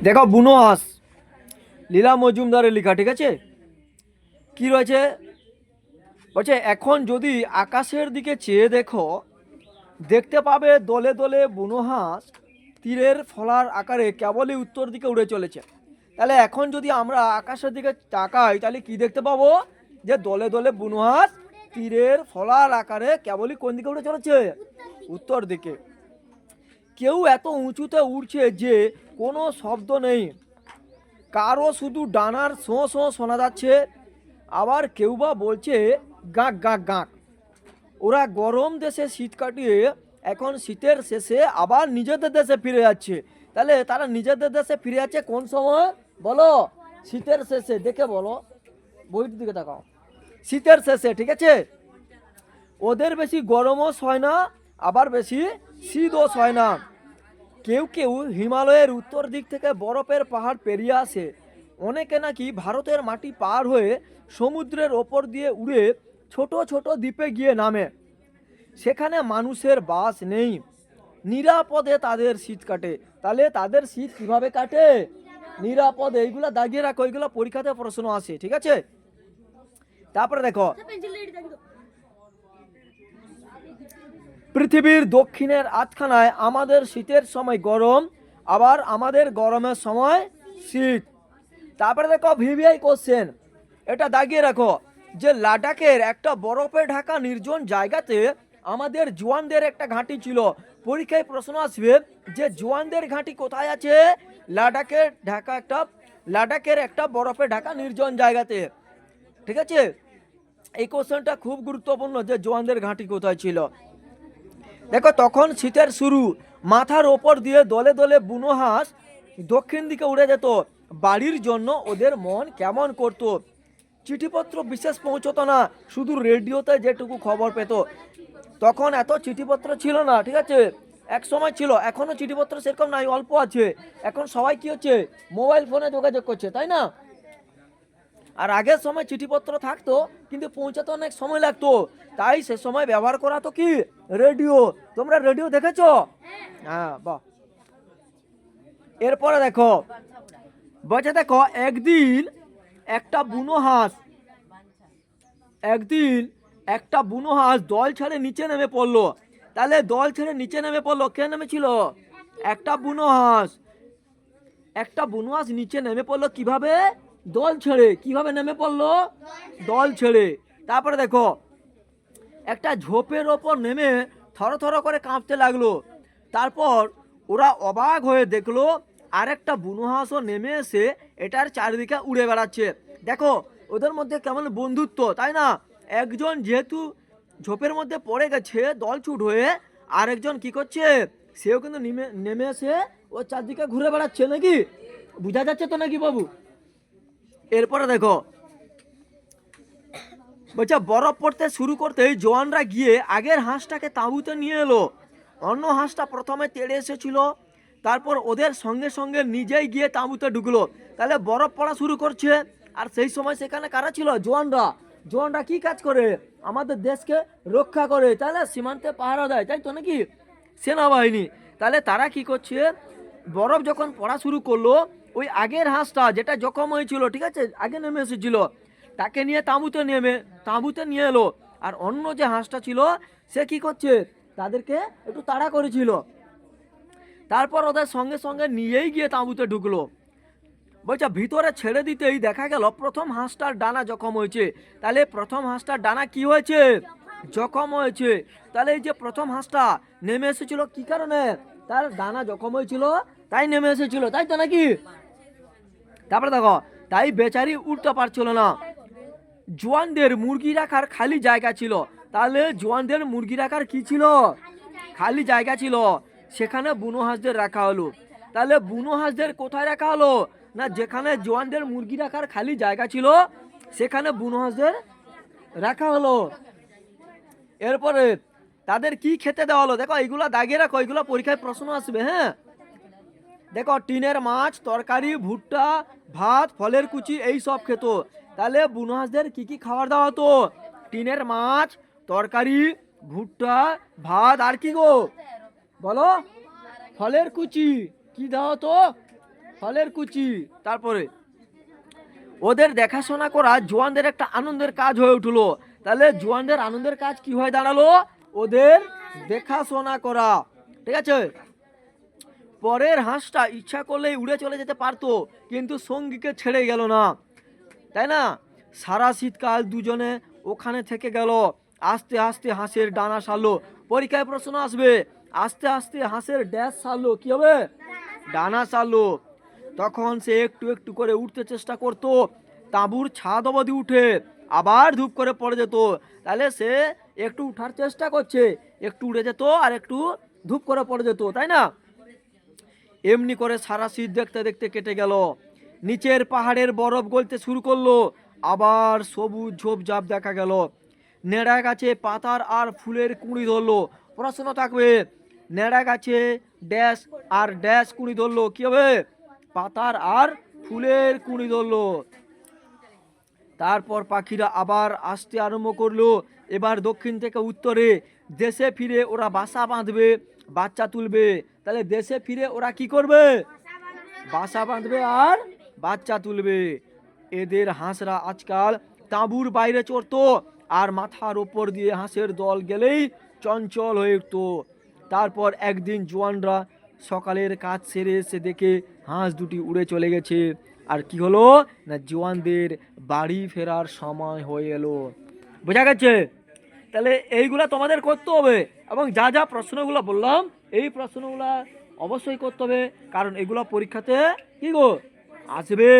দেখো বুনো হাঁস, লীলা মজুমদারের লেখা, ঠিক আছে? কি রয়েছে বলছে, এখন যদি আকাশের দিকে চেয়ে দেখো, দেখতে পাবে দলে দলে বুনো হাঁস তীরের ফলার আকারে কেবলই উত্তর দিকে উড়ে চলেছে। তাহলে এখন যদি আমরা আকাশের দিকে তাকাই, তাহলে কি দেখতে পাবো? যে দলে দলে বুনো হাঁস তীরের ফলার আকারে কেবলই কোন দিকে উড়ে চলেছে? উত্তর দিকে। কেউ এত উঁচুতে উড়ছে যে কোনো শব্দ নেই, কারো শুধু ডানার শোঁ শোঁ শোনা যাচ্ছে, আবার কেউ বা বলছে গাঁক গাঁক গাঁক। ওরা গরম দেশে শীত কাটিয়ে এখন শীতের শেষে আবার নিজেদের দেশে ফিরে যাচ্ছে। তাহলে তারা নিজেদের দেশে ফিরে যাচ্ছে কোন সময় বলো? শীতের শেষে। দেখে বলো, বইটির দিকে তাকাও, শীতের শেষে, ঠিক আছে? ওদের বেশি গরমও সয় না, আবার বেশি শীতও সয় না। কেউ কেউ হিমালয়ের উত্তর দিক থেকে বরফের পাহাড় পেরিয়ে আসে, অনেকে নাকি ভারতের মাটি পার হয়ে সমুদ্রের ওপর দিয়ে উড়ে ছোট ছোট দ্বীপে গিয়ে নামে। সেখানে মানুষের বাস নেই, নিরাপদে তাদের শীত কাটে। তাহলে তাদের শীত কিভাবে কাটে? নিরাপদে। এইগুলা দাগিয়ে রাখো, এইগুলো পরীক্ষাতে প্রশ্ন আসে, ঠিক আছে? তারপরে দেখো, পৃথিবীর দক্ষিণের আধখানায় আমাদের শীতের সময় গরম, আবার আমাদের গরমের সময় শীত। তারপরে দেখো ভিভিআই কোশ্চেন, এটা দাগিয়ে রাখো, যে লাদাখের একটা বরফে ঢাকা নির্জন জায়গাতে আমাদের জওয়ানদের একটা ঘাঁটি ছিল। পরীক্ষায় প্রশ্ন আসবে যে জওয়ানদের ঘাঁটি কোথায় আছে? লাদাখের একটা বরফে ঢাকা নির্জন জায়গাতে, ঠিক আছে? এই কোশ্চেনটা খুব গুরুত্বপূর্ণ, যে জওয়ানদের ঘাঁটি কোথায় ছিল। দেখো তখন শীতের শুরু, মাথার ওপর দিয়ে দলে দলে বুনো হাঁস দক্ষিণ দিকে উড়ে যেত। বাড়ির জন্য ওদের মন কেমন করতো। চিঠিপত্র বিশেষ পৌঁছতো না, শুধু রেডিওতে যেটুকু খবর পেত। তখন এত চিঠিপত্র ছিল না, ঠিক আছে? এক সময় ছিল, এখনো চিঠিপত্র সেরকম নাই, অল্প আছে। এখন সবাই কি হচ্ছে? মোবাইল ফোনে যোগাযোগ করছে, তাই না? আর আগের সময় চিঠিপত্র থাকতো, কিন্তু পৌঁছাতে অনেক সময় লাগতো। তাই সে সময় ব্যবহার করা তো কি? রেডিও। তোমরা রেডিও দেখেছো? হ্যাঁ, বাহ। এরপরে দেখো, বলছে দেখো, একদিন একটা বুনো হাঁস দল ছেড়ে নিচে নেমে পড়লো। তাহলে দল ছেড়ে নিচে নেমে পড়লো, কে নেমেছিল? একটা বুনো হাঁস। একটা বুনো হাঁস নিচে নেমে পড়লো কিভাবে? দল ছেড়ে। কিভাবে নেমে পড়লো? দল ছেড়ে। তারপরে দেখো, একটা ঝোপের ওপর নেমে থরথর করে কাঁপতে লাগলো। তারপর ওরা অবাক হয়ে দেখলো আরেকটা বুনো হাঁসও নেমে এসে এটার চারিদিকে উড়ে বেড়াচ্ছে। দেখো ওদের মধ্যে কেমন বন্ধুত্ব, তাই না? একজন যেহেতু ঝোপের মধ্যে পড়ে গেছে দলছুট হয়ে, আরেকজন কি করছে? সেও কিন্তু নেমে নেমে এসে ও চারদিকে ঘুরে বেড়াচ্ছে, নাকি? বোঝা যাচ্ছে তো নাকি বাবু? এরপরে দেখো, বলছে বরফ পড়তে শুরু করতেই জওয়ানরা গিয়ে আগের হাঁসটাকে তাঁবুতে নিয়ে এলো। অন্য হাঁসটা প্রথমে তেড়ে এসেছিল, তারপর ওদের সঙ্গে সঙ্গে নিজেই গিয়ে তাঁবুতে ঢুকলো। তাহলে বরফ পড়া শুরু করছে, আর সেই সময় সেখানে কারা ছিল? জওয়ানরা। জওয়ানরা কি কাজ করে? আমাদের দেশকে রক্ষা করে, তাহলে সীমান্তে পাহারা দেয়, তাই তো নাকি? সেনাবাহিনী। তাহলে তারা কি করছে? বরফ যখন পড়া শুরু করলো, ওই আগের হাঁসটা যেটা জখম হয়েছিল, ঠিক আছে, আগে নেমে এসেছিল, তাকে নিয়ে তাঁবুতে নিয়ে এলো। আর অন্য যে হাঁসটা ছিল সে কি করছে? তাদেরকে একটু তাড়া করেছিল। তারপর ওদের সঙ্গে সঙ্গে নিয়েই গিয়ে তাঁবুতে ঢুকলো। বলছে ভিতরে ছেড়ে দিতেই দেখা গেল প্রথম হাঁসটার ডানা জখম হয়েছে। তাহলে প্রথম হাঁসটার ডানা কি হয়েছে? জখম হয়েছে। তাহলে এই যে প্রথম হাঁসটা নেমে এসেছিল কি কারণে? তার ডানা জখম হয়েছিল, তাই নেমে এসেছিল, তাই তো নাকি? তারপরে দেখো, তাই বেচারি উঠতে পারছিল না। জওয়ানদের মুরগি রাখার খালি জায়গা ছিল। তাহলে জওয়ানদের মুরগি রাখার কি ছিল? খালি জায়গা ছিল, সেখানে বুনো হাঁসদের রাখা হলো। তাহলে বুনো হাঁসদের কোথায় রাখা হলো? না, যেখানে জওয়ানদের মুরগি রাখার খালি জায়গা ছিল সেখানে বুনো হাঁসদের রাখা হলো। এরপরে তাদের কি খেতে দেওয়া হলো? দেখো এইগুলা দাগিয়ে রাখো, এইগুলো পরীক্ষায় প্রশ্ন আসবে। হ্যাঁ, দেখো টিনের মাছ, তরকারি, ভুট্টা, ভাত, ফলের কুচি, এই সব খেত। তাহলে বুনো হাঁসদের কি কি খাবার দেওয়া হতো? টিনের মাছ, তরকারি, ভুট্টা, ভাত, আর কি গো বলো? ফলের কুচি। কি দাও তো? ফলের কুচি। তারপরে ওদের দেখাশোনা করা জোয়ানদের একটা আনন্দের কাজ হয়ে উঠলো। তাহলে জোয়ানদের আনন্দের কাজ কি হয়ে দাঁড়ালো? ওদের দেখাশোনা করা। ঠিক আছে। পরের হাঁসটা ইচ্ছা করলেই উড়ে চলে যেতে পারতো, কিন্তু সঙ্গীকে ছেড়ে গেল না, তাই না? সারা শীতকাল দুজনে ওখানে থেকে গেল। আস্তে আস্তে হাঁসের ডানা সারলো। পরীক্ষায় প্রশ্ন আসবে, আস্তে আস্তে হাঁসের ড্যাশ সারলো, কি হবে? ডানা সারলো। তখন সে একটু একটু করে উঠতে চেষ্টা করতো। তাঁবুর ছাদ অবধি উঠে আবার ধূপ করে পড়ে যেত। তাহলে সে একটু উঠার চেষ্টা করছে, একটু উড়ে যেত আর একটু ধূপ করে পড়ে যেত, তাই না? এমনি করে সারা শীত দেখতে দেখতে কেটে গেল। নিচের পাহাড়ের বরফ গলতে শুরু করলো। আবার সবুজ ঝোপঝাপ দেখা গেল। নেড়া গাছে পাতার আর ফুলের কুঁড়ি ধরলো। প্রশ্ন থাকবে, নেড়া গাছে ড্যাশ আর ড্যাশ কুঁড়ি ধরলো, কি হবে? পাতার আর ফুলের কুঁড়ি ধরলো। তারপর পাখিরা আবার আসতে আরম্ভ করলো। এবার দক্ষিণ থেকে উত্তরে। দেশে ফিরে ওরা বাসা বাঁধবে, বাচ্চা তুলবে। তাহলে দেশে ফিরে ওরা কি করবে? বাসা বাঁধবে আর বাচ্চা তুলবে। এদের হাঁসরা আজকাল তাঁবুর বাইরে চড়তো, আর মাথার ওপর দিয়ে হাঁসের দল গেলেই চঞ্চল হয়ে উঠত। তারপর একদিন জোয়ানরা সকালের কাজ সেরে এসে দেখে হাঁস দুটি উড়ে চলে গেছে। আর কি হলো না, জোয়ানদের বাড়ি ফেরার সময় হয়ে এলো। বোঝা গেছে? তাহলে এইগুলা তোমাদের করতে হবে, এবং যা যা প্রশ্নগুলো বললাম এই প্রশ্নগুলা অবশ্যই করতে হবে, কারণ এগুলো পরীক্ষাতে কি গো আসবে।